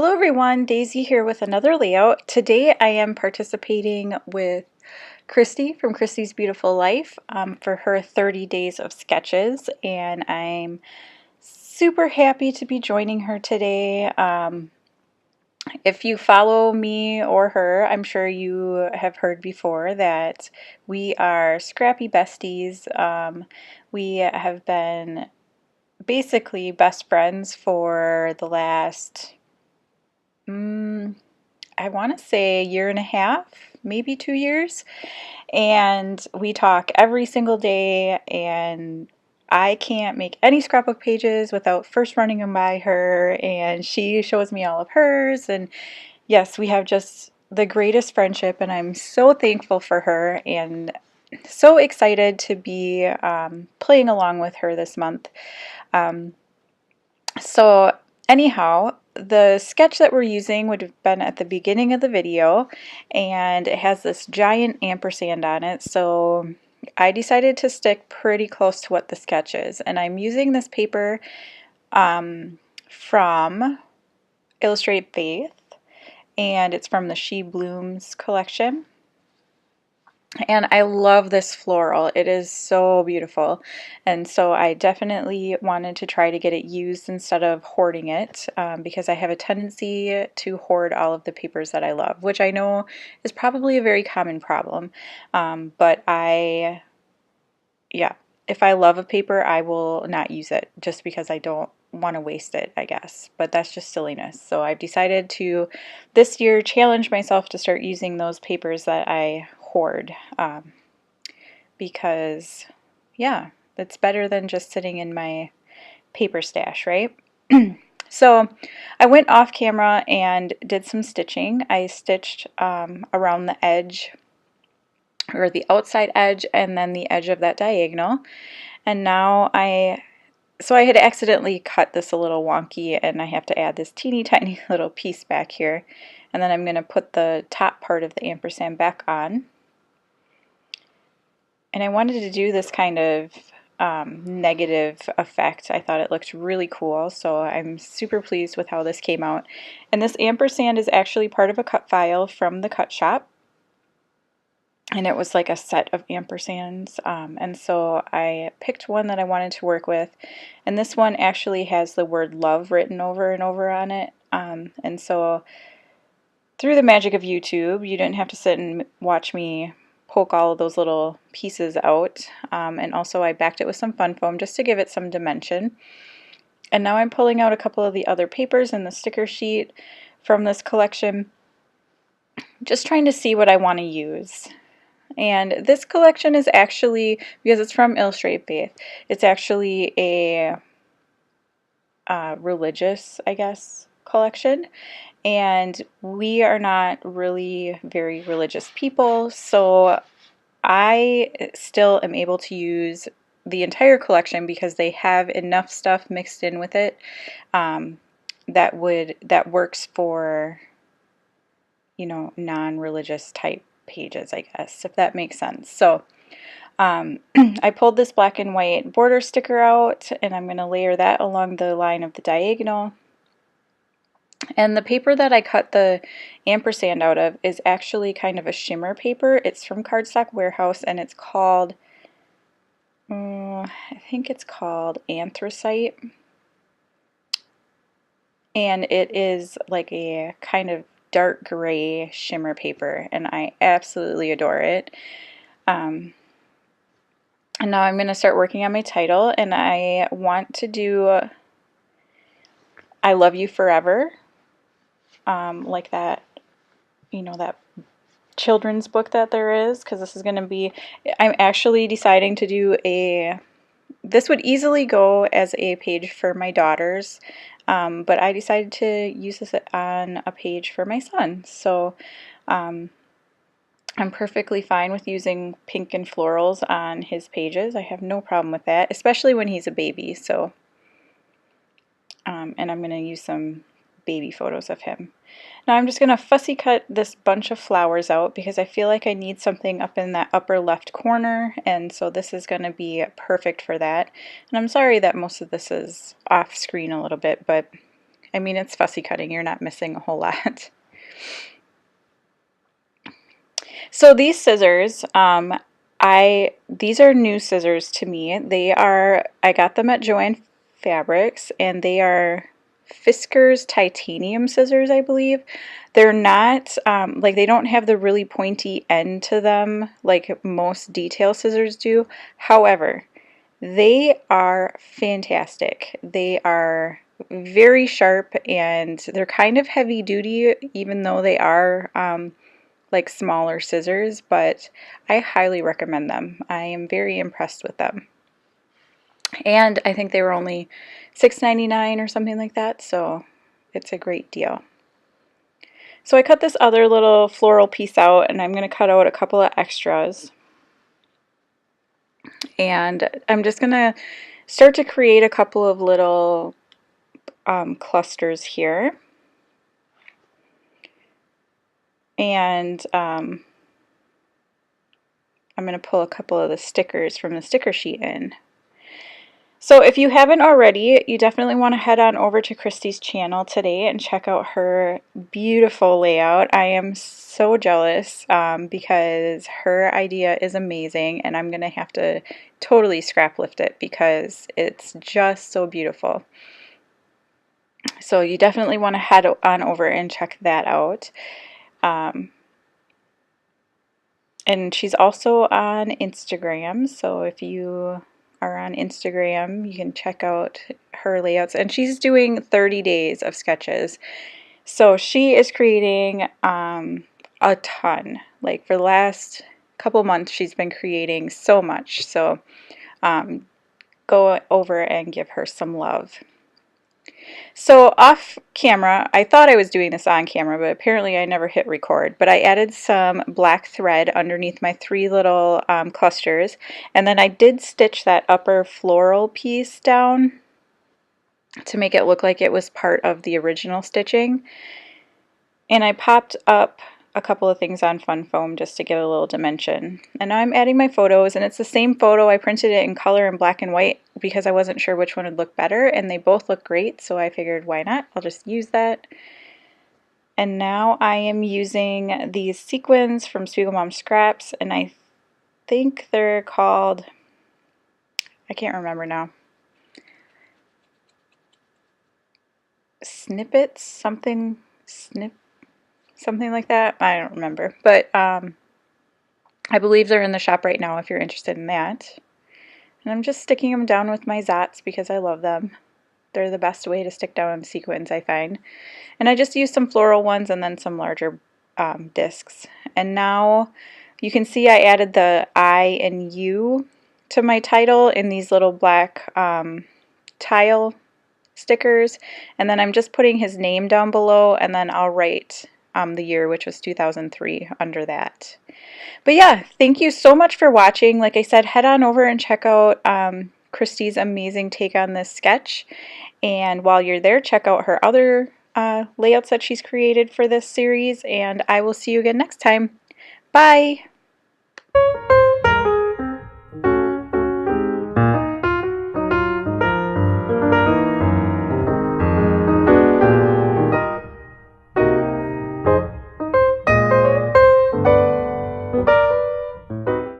Hello everyone, Daisy here with another layout. Today I am participating with Christy from Christy's Beautiful Life for her 30 days of sketches, and I'm super happy to be joining her today. If you follow me or her, I'm sure you have heard before that we are scrappy besties. We have been basically best friends for the last I want to say a year and a half, maybe 2 years. And we talk every single day, and I can't make any scrapbook pages without first running them by her, and she shows me all of hers. And yes, we have just the greatest friendship, and I'm so thankful for her and so excited to be playing along with her this month. Um, so anyhow, the sketch that we're using would have been at the beginning of the video, and it has this giant ampersand on it, so I decided to stick pretty close to what the sketch is. And I'm using this paper from Illustrate Faith, and it's from the She Blooms collection. And I love this floral. It is so beautiful. And so I definitely wanted to try to get it used instead of hoarding it, because I have a tendency to hoard all of the papers that I love, which I know is probably a very common problem. But yeah, if I love a paper, I will not use it just because I don't want to waste it, I guess. But that's just silliness. So I've decided to this year challenge myself to start using those papers that I hoard, because yeah, it's better than just sitting in my paper stash, right? So I went off camera and did some stitching. I stitched around the edge, or the outside edge, and then the edge of that diagonal. And now so I had accidentally cut this a little wonky, and I have to add this teeny tiny little piece back here. And then I'm going to put the top part of the ampersand back on. And I wanted to do this kind of negative effect. I thought it looked really cool, so I'm super pleased with how this came out. And this ampersand is actually part of a cut file from the cut shop. And it was like a set of ampersands, and so I picked one that I wanted to work with, and this one actually has the word love written over and over on it, and so through the magic of YouTube, you didn't have to sit and watch me poke all of those little pieces out, and also I backed it with some fun foam just to give it some dimension. And now I'm pulling out a couple of the other papers in the sticker sheet from this collection, just trying to see what I want to use. And this collection is actually, because it's from Illustrate Faith, it's actually a religious, I guess, collection. And we are not really very religious people, so I still am able to use the entire collection because they have enough stuff mixed in with it that works for, you know, non-religious type pages, I guess, if that makes sense. So I pulled this black and white border sticker out, and I'm going to layer that along the line of the diagonal. And the paper that I cut the ampersand out of is actually kind of a shimmer paper. It's from Cardstock Warehouse, and it's called, I think it's called Anthracite. And it is like a kind of dark gray shimmer paper, and I absolutely adore it. And now I'm going to start working on my title, and I want to do I Love You Forever, like that, you know, that children's book that there is, because this is going to be, I'm actually deciding to do this would easily go as a page for my daughters, but I decided to use this on a page for my son. So I'm perfectly fine with using pink and florals on his pages. I have no problem with that, especially when he's a baby. So, and I'm going to use some baby photos of him. Now I'm just going to fussy cut this bunch of flowers out because I feel like I need something up in that upper left corner, and so this is going to be perfect for that. And I'm sorry that most of this is off screen a little bit, but I mean, it's fussy cutting. You're not missing a whole lot. So these scissors, these are new scissors to me. I got them at Joann Fabrics, and they are Fiskars titanium scissors, I believe. They're not, like they don't have the really pointy end to them like most detail scissors do. However, they are fantastic. They are very sharp and they're kind of heavy duty, even though they are like smaller scissors, but I highly recommend them. I am very impressed with them. And I think they were only $6.99 or something like that, so it's a great deal. So I cut this other little floral piece out, and I'm going to cut out a couple of extras. And I'm just going to start to create a couple of little clusters here. And I'm going to pull a couple of the stickers from the sticker sheet in. So if you haven't already, you definitely want to head on over to Christy's channel today and check out her beautiful layout. I am so jealous because her idea is amazing, and I'm going to have to totally scrap lift it because it's just so beautiful. So you definitely want to head on over and check that out. And she's also on Instagram, so if you are on Instagram, you can check out her layouts. And she's doing 30 days of sketches. So she is creating a ton. Like for the last couple months, she's been creating so much. So go over and give her some love. So off camera, I thought I was doing this on camera, but apparently I never hit record. But I added some black thread underneath my three little clusters, and then I did stitch that upper floral piece down to make it look like it was part of the original stitching. And I popped up a couple of things on fun foam just to give it a little dimension. And now I'm adding my photos, and it's the same photo. I printed it in color and black and white because I wasn't sure which one would look better, and they both look great, so I figured why not? I'll just use that. And now I am using these sequins from Spiegel Mom Scraps, and I think they're called, I can't remember now, snippets, something like that. I don't remember, but I believe they're in the shop right now if you're interested in that. And I'm just sticking them down with my Zots because I love them. They're the best way to stick down sequins, I find. And I just used some floral ones and then some larger discs. And now you can see I added the I and U to my title in these little black tile stickers. And then I'm just putting his name down below, and then I'll write the year, which was 2003, under that. But yeah, thank you so much for watching. Like I said, head on over and check out Christy's amazing take on this sketch. And while you're there, check out her other layouts that she's created for this series. And I will see you again next time. Bye!